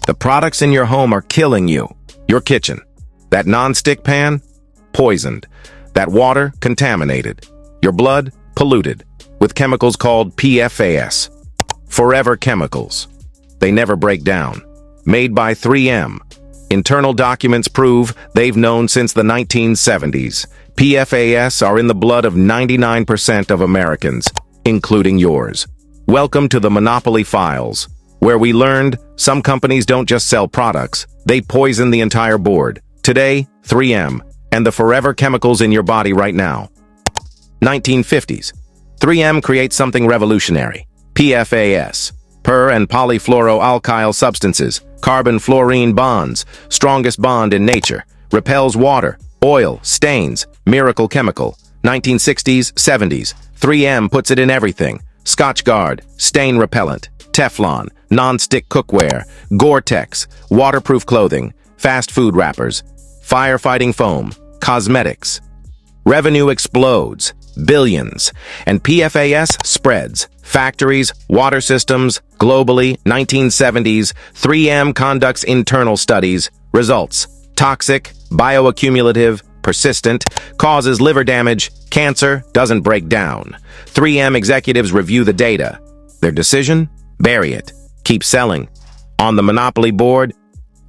The products in your home are killing you. Your kitchen. That nonstick pan? Poisoned. That water? Contaminated. Your blood? Polluted. With chemicals called PFAS. Forever chemicals. They never break down. Made by 3M. Internal documents prove they've known since the 1970s. PFAS are in the blood of 99% of Americans, including yours. Welcome to the Monopoly Files, where we learned some companies don't just sell products, they poison the entire board. Today, 3M, and the forever chemicals in your body right now. 1950s. 3M creates something revolutionary. PFAS. Per- and polyfluoroalkyl substances. Carbon-fluorine bonds. Strongest bond in nature. Repels water, oil, stains. Miracle chemical. 1960s, 70s. 3M puts it in everything. Scotch Guard. Stain repellent. Teflon. Non-stick cookware. Gore-Tex. Waterproof clothing. Fast food wrappers. Firefighting foam. Cosmetics. Revenue explodes. Billions. And PFAS spreads. Factories, water systems, globally, 1970s, 3M conducts internal studies. Results: toxic, bioaccumulative, persistent, causes liver damage, cancer, doesn't break down. 3M executives review the data. Their decision? Bury it. Keep selling. On the Monopoly board,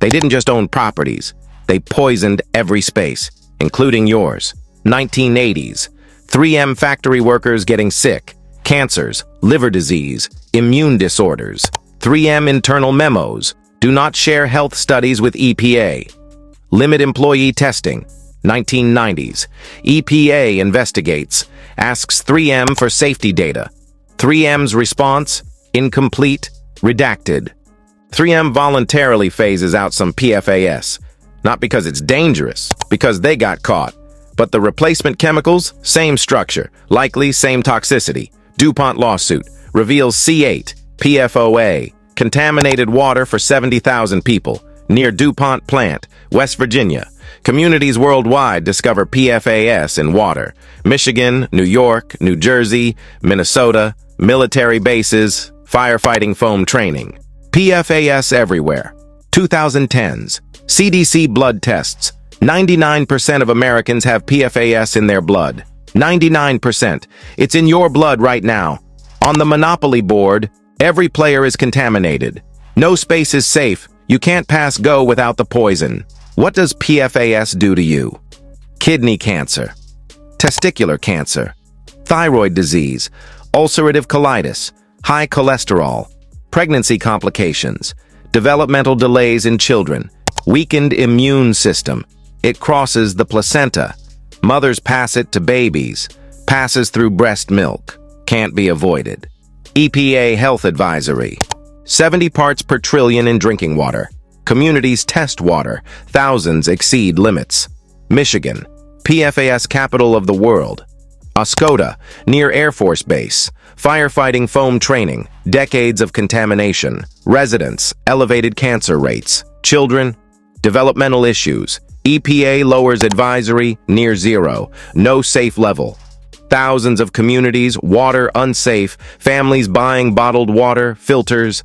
they didn't just own properties. They poisoned every space, including yours. 1980s. 3M factory workers getting sick. Cancers, liver disease, immune disorders. 3M internal memos. Do not share health studies with EPA. Limit employee testing. 1990s. EPA investigates. Asks 3M for safety data. 3M's response? Incomplete. Redacted. 3M voluntarily phases out some PFAS. Not because it's dangerous, because they got caught. But the replacement chemicals, same structure, likely same toxicity. DuPont lawsuit reveals C8, PFOA, contaminated water for 70,000 people, near DuPont plant, West Virginia. Communities worldwide discover PFAS in water. Michigan, New York, New Jersey, Minnesota, military bases, firefighting foam training. PFAS everywhere. 2010s. CDC blood tests. 99% of Americans have PFAS in their blood. 99%. It's in your blood right now. On the Monopoly board, every player is contaminated. No space is safe. You can't pass go without the poison. What does PFAS do to you? Kidney cancer, testicular cancer, thyroid disease, ulcerative colitis, high cholesterol, pregnancy complications, developmental delays in children, weakened immune system. It crosses the placenta. Mothers pass it to babies. Passes through breast milk. Can't be avoided. EPA Health Advisory. 70 parts per trillion in drinking water. Communities test water. Thousands exceed limits. Michigan. PFAS capital of the world. Oscoda, near Air Force Base. Firefighting foam training. Decades of contamination. Residents. Elevated cancer rates. Children. Developmental issues. EPA lowers advisory near zero. No safe level. Thousands of communities, water unsafe, families buying bottled water, filters.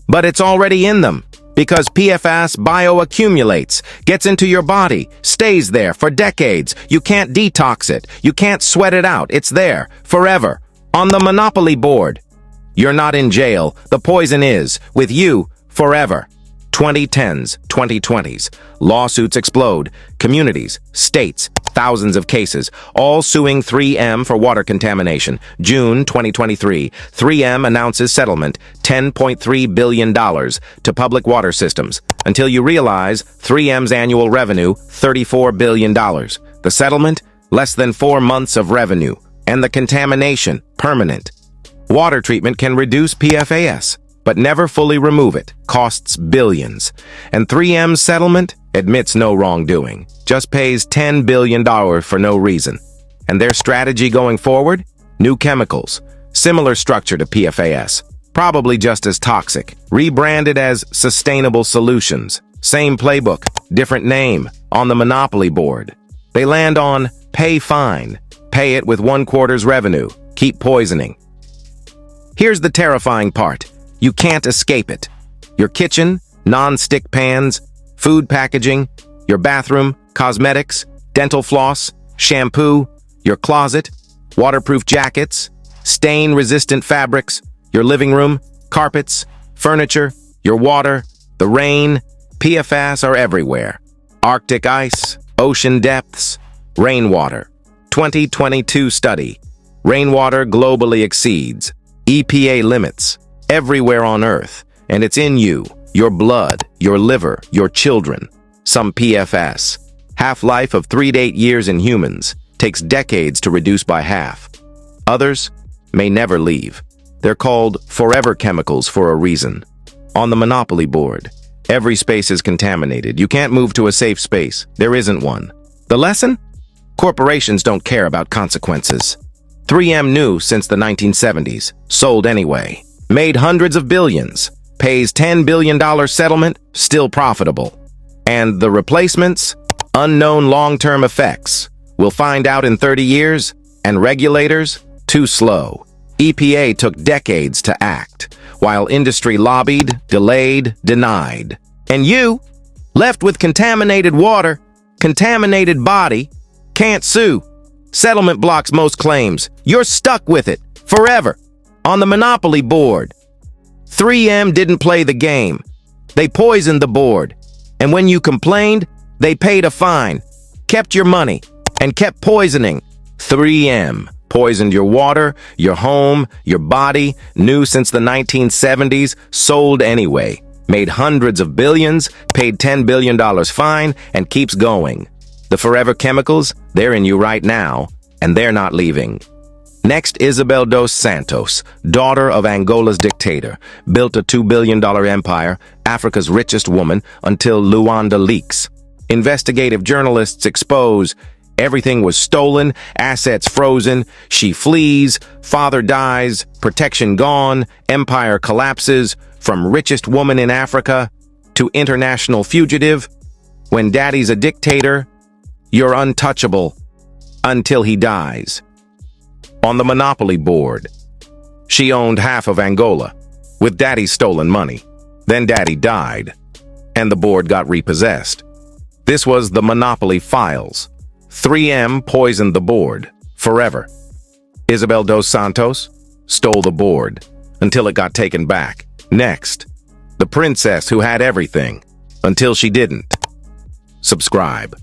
But it's already in them, because PFAS bioaccumulates, gets into your body, stays there for decades. You can't detox it. You can't sweat it out. It's there, forever, on the Monopoly board. You're not in jail. The poison is, with you, forever. 2010s, 2020s. Lawsuits explode. Communities, states, thousands of cases, all suing 3M for water contamination. June 2023, 3M announces settlement, $10.3 billion to public water systems. Until you realize 3M's annual revenue, $34 billion. The settlement, less than 4 months of revenue. And the contamination, permanent. Water treatment can reduce PFAS, but never fully remove it, costs billions. And 3M's settlement admits no wrongdoing, just pays $10 billion for no reason. And their strategy going forward? New chemicals, similar structure to PFAS, probably just as toxic, rebranded as sustainable solutions. Same playbook, different name, on the Monopoly board. They land on pay fine, pay it with 1/4's revenue, keep poisoning. Here's the terrifying part. You can't escape it. Your kitchen, non-stick pans, food packaging, your bathroom, cosmetics, dental floss, shampoo, your closet, waterproof jackets, stain-resistant fabrics, your living room, carpets, furniture, your water, the rain, PFAS are everywhere. Arctic ice, ocean depths, rainwater. 2022 study. Rainwater globally exceeds EPA limits everywhere on Earth, and it's in you, your blood, your liver, your children. Some PFAS. Half-life of 3 to 8 years in humans, takes decades to reduce by half. Others may never leave. They're called forever chemicals for a reason. On the Monopoly board, every space is contaminated. You can't move to a safe space. There isn't one. The lesson? Corporations don't care about consequences. 3M knew since the 1970s, sold anyway. Made hundreds of billions, pays $10 billion settlement, still profitable. And the replacements? Unknown long-term effects. We'll find out in 30 years, and regulators? Too slow. EPA took decades to act, while industry lobbied, delayed, denied. And you, left with contaminated water, contaminated body, can't sue. Settlement blocks most claims. You're stuck with it, forever, on the Monopoly board. 3M didn't play the game. They poisoned the board. And when you complained, they paid a fine, kept your money, and kept poisoning. 3M poisoned your water, your home, your body, new since the 1970s, sold anyway, made hundreds of billions, paid $10 billion fine, and keeps going. The forever chemicals, they're in you right now, and they're not leaving. Next, Isabel dos Santos, daughter of Angola's dictator, built a $2 billion empire, Africa's richest woman, until Luanda leaks. Investigative journalists expose everything was stolen, assets frozen, she flees, father dies, protection gone, empire collapses, from richest woman in Africa to international fugitive. When daddy's a dictator, you're untouchable until he dies. On the Monopoly board, she owned half of Angola with daddy's stolen money. Then daddy died, and the board got repossessed. This was the Monopoly files. 3M poisoned the board forever. Isabel dos Santos stole the board until it got taken back. Next, the princess who had everything until she didn't. Subscribe.